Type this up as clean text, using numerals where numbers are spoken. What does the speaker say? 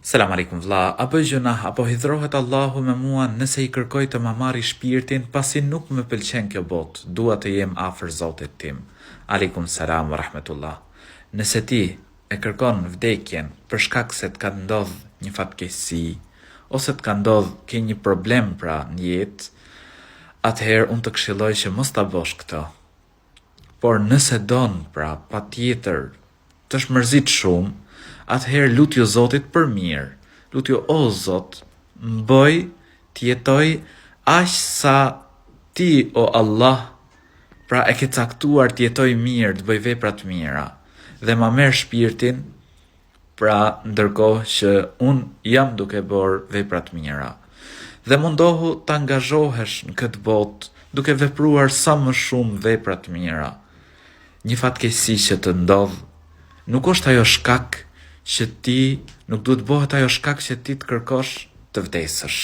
Selam aleikum vlla, apo gjuna, apo hidhrohet Allahu me mua nëse i kërkoj të ma marri shpirtin pasi nuk më pëlqen kjo botë, dua të jem afër Zotit tim. Aleikum salam wa rahmetullah. Nëse ti e kërkon vdekjen për shkak se të ka ndodh një fatkeqësi, ose të ka ndodh ke një problem pra në jetë, atëherë unë të këshilloj që mos ta bosh këtë. Por nëse don pra patjetër të shmërzit shumë, atëherë lutju Zotit për mirë. Lutju o Zot, më bëj të jetoj aq sa ti o Allah, pra e ke caktuar të jetoj mirë, të bëj vepra të mira, dhe ma merr shpirtin, pra ndërkohë që unë jam duke bërë vepra të mira. Dhe mundohu të angazhohesh në këtë botë, duke vepruar sa më shumë vepra të mira. Një fatkeqësi që të ndodh, nuk është ajo shkak që ti, nuk duhet bëhet ajo shkak që ti të kërkosh të vdesësh.